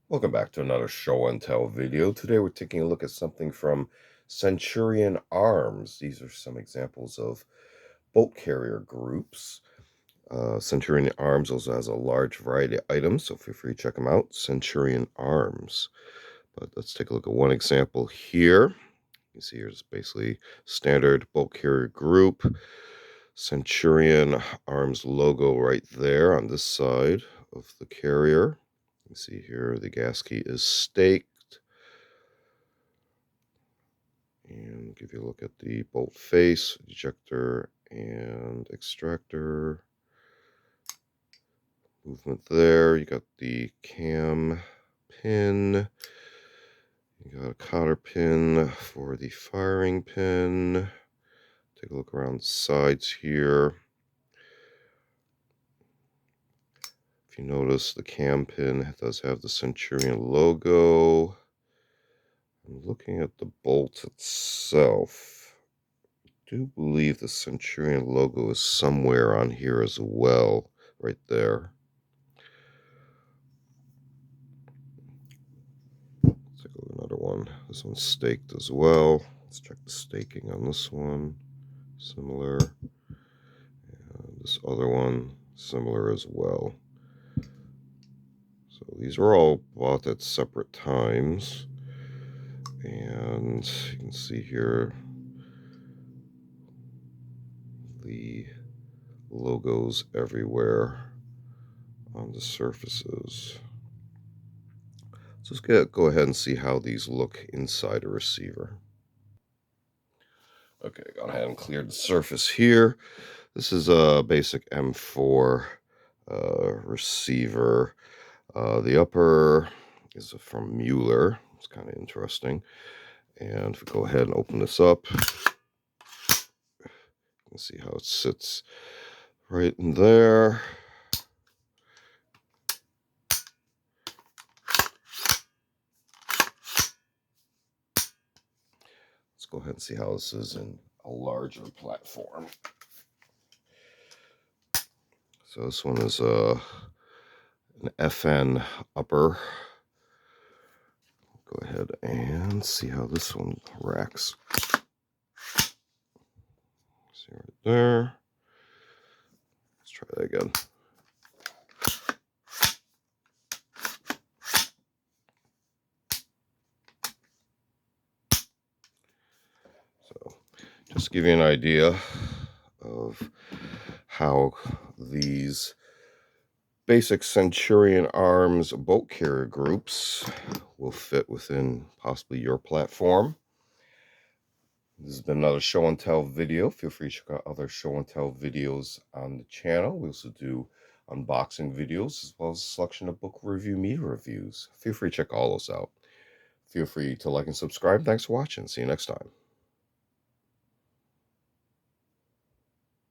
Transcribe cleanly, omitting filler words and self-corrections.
Welcome back to another show and tell video. Today we're taking a look at something from Centurion Arms. These are some examples of boat carrier groups. Centurion Arms also has a large variety of items, so feel free to check them out. Centurion Arms. But let's take a look at one example here. You can see here's basically standard boat carrier group. Centurion Arms logo right there on this side of the carrier. You see here the gas key is staked. And give you a look at the bolt face, ejector, and extractor. Movement there. You got the cam pin. You got a cotter pin for the firing pin. Take a look around the sides here. If you notice, the cam pin does have the Centurion logo. I'm looking at the bolt itself. I do believe the Centurion logo is somewhere on here as well, right there. Let's take a look at another one. This one's staked as well. Let's check the staking on this one. Similar. And this other one, similar as well. So these are all bought at separate times. And you can see here the logos everywhere on the surfaces. Let's go ahead and see how these look inside a receiver. Okay, gone ahead and cleared the surface here. This is a basic M4 receiver. The upper is from Mueller. It's kind of interesting. And if we go ahead and open this up, you can see how it sits right in there. Let's go ahead and see how this is in a larger platform. So this one is an FN upper. Go ahead and see how this one racks. See right there. Let's try that again. So just to give you an idea of how these basic Centurion Arms boat carrier groups will fit within possibly your platform. This has been another show and tell video. Feel free to check out other show and tell videos on the channel. We also do unboxing videos as well as a selection of book review media reviews. Feel free to check all those out. Feel free to like and subscribe. Thanks for watching. See you next time.